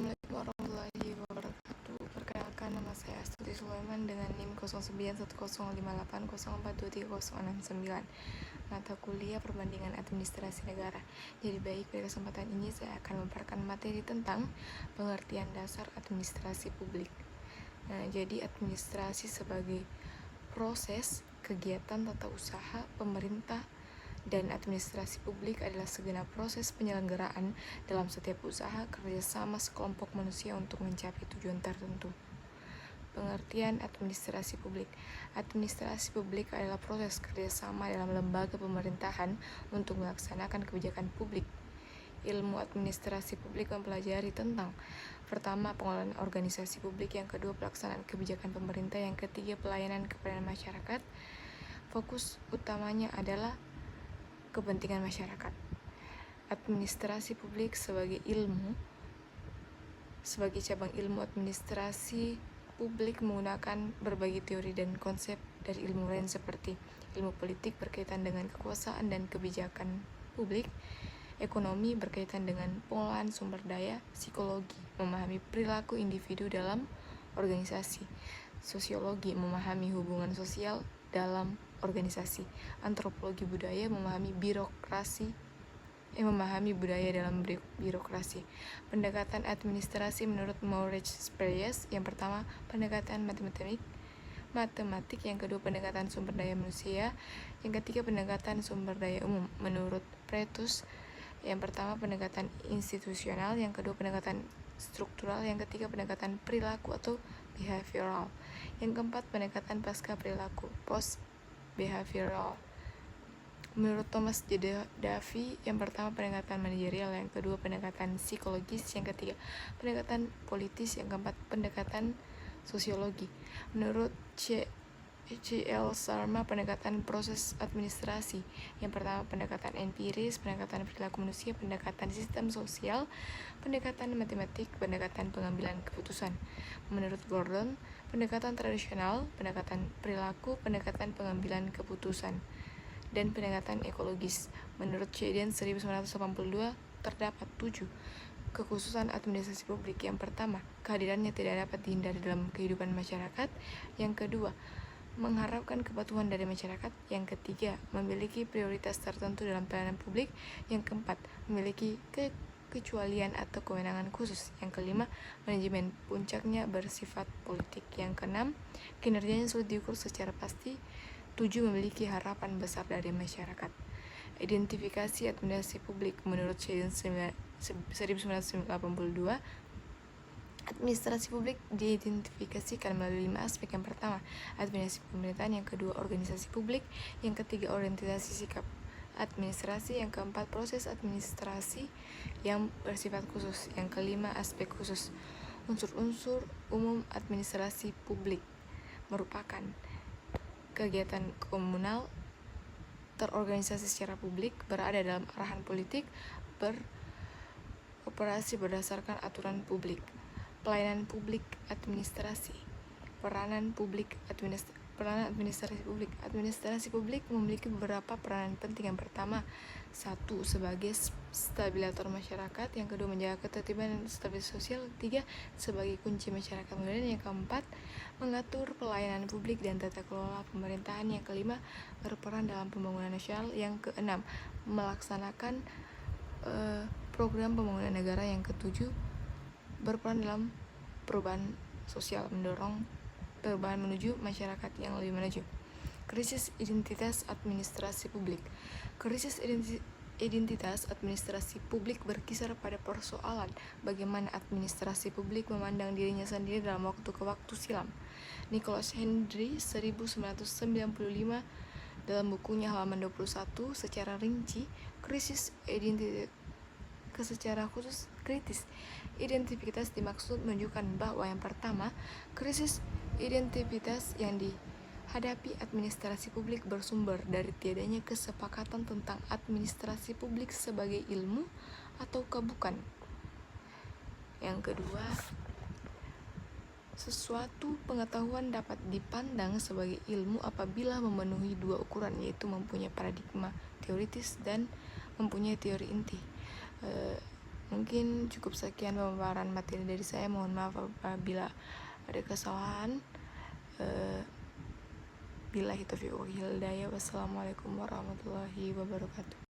Assalamualaikum warahmatullahi wabarakatuh. Perkenalkan, nama saya Astuti Sulaiman dengan NIM 091058042369. Mata kuliah Perbandingan Administrasi Negara. Jadi baik, pada kesempatan ini saya akan memaparkan materi tentang pengertian dasar administrasi publik. Jadi administrasi sebagai proses, kegiatan, tata usaha, pemerintah, dan administrasi publik adalah segenap proses penyelenggaraan dalam setiap usaha kerjasama sekelompok manusia untuk mencapai tujuan tertentu. Pengertian administrasi publik. Administrasi publik adalah proses kerjasama dalam lembaga pemerintahan untuk melaksanakan kebijakan publik. Ilmu administrasi publik mempelajari tentang: pertama, pengelolaan organisasi publik; yang kedua, pelaksanaan kebijakan pemerintah; yang ketiga, pelayanan kepada masyarakat. Fokus utamanya adalah kepentingan masyarakat. Administrasi publik sebagai cabang ilmu administrasi publik menggunakan berbagai teori dan konsep dari ilmu lain seperti ilmu politik berkaitan dengan kekuasaan dan kebijakan publik, ekonomi berkaitan dengan pengelolaan sumber daya, psikologi memahami perilaku individu dalam organisasi, sosiologi memahami hubungan sosial dalam organisasi, antropologi budaya memahami budaya dalam birokrasi. Pendekatan administrasi menurut Maurice Perez: yang pertama, pendekatan matematik; yang kedua, pendekatan sumber daya manusia; yang ketiga, pendekatan sumber daya umum menurut Pretus. Yang pertama, pendekatan institusional; yang kedua, pendekatan struktural; yang ketiga, pendekatan perilaku atau behavioral; yang keempat, pendekatan pasca perilaku post behavioral. Menurut Thomas J. Davy, yang pertama, pendekatan manajerial; yang kedua, pendekatan psikologis; yang ketiga, pendekatan politis; yang keempat, pendekatan sosiologi. Menurut C.L. Sharma, pendekatan proses administrasi: yang pertama, pendekatan empiris; pendekatan perilaku manusia; pendekatan sistem sosial; pendekatan matematik; pendekatan pengambilan keputusan. Menurut Gordon, pendekatan tradisional; pendekatan perilaku; pendekatan pengambilan keputusan; dan pendekatan ekologis. Menurut Cheden 1982, terdapat 7 kekhususan administrasi publik. Yang pertama, kehadirannya tidak dapat dihindari dalam kehidupan masyarakat; yang kedua, mengharapkan kepatuhan dari masyarakat; yang ketiga, memiliki prioritas tertentu dalam pelayanan publik; yang keempat, memiliki kekecualian atau kewenangan khusus; yang kelima, manajemen puncaknya bersifat politik; yang keenam, kinerjanya sulit diukur secara pasti; 7, memiliki harapan besar dari masyarakat. Identifikasi administrasi publik menurut Cheden 1982, administrasi publik diidentifikasikan melalui 5 aspek. Yang pertama, administrasi pemerintahan; yang kedua, organisasi publik; yang ketiga, orientasi sikap administrasi; yang keempat, proses administrasi yang bersifat khusus; yang kelima, aspek khusus. Unsur-unsur umum administrasi publik merupakan kegiatan komunal, terorganisasi secara publik, berada dalam arahan politik, beroperasi berdasarkan aturan publik. Pelayanan publik administrasi. Peranan administrasi publik. Administrasi publik memiliki beberapa peranan penting. Yang pertama, 1. Sebagai stabilisator masyarakat; yang kedua, menjaga ketertiban dan stabilitas sosial; 3. Sebagai kunci masyarakat modern; yang keempat, mengatur pelayanan publik dan tata kelola pemerintahan; yang kelima, berperan dalam pembangunan nasional; yang keenam, melaksanakan program pembangunan negara; yang ketujuh, berperan dalam perubahan sosial, mendorong perubahan menuju masyarakat yang lebih maju. Krisis identitas administrasi publik. Krisis identitas administrasi publik berkisar pada persoalan bagaimana administrasi publik memandang dirinya sendiri dalam waktu ke waktu silam. Nicholas Hendry 1995 dalam bukunya halaman 21 secara rinci, krisis identitas secara khusus kritis identitas dimaksud menunjukkan bahwa yang pertama, krisis identitas yang dihadapi administrasi publik bersumber dari tiadanya kesepakatan tentang administrasi publik sebagai ilmu ataukah bukan. Yang kedua, sesuatu pengetahuan dapat dipandang sebagai ilmu apabila memenuhi 2 ukuran, yaitu mempunyai paradigma teoritis dan mempunyai teori inti. Mungkin cukup sekian pemaparan materi dari saya. Mohon maaf apabila ada kesalahan. Billahi taufiq wal hidayah. Wassalamualaikum warahmatullahi wabarakatuh.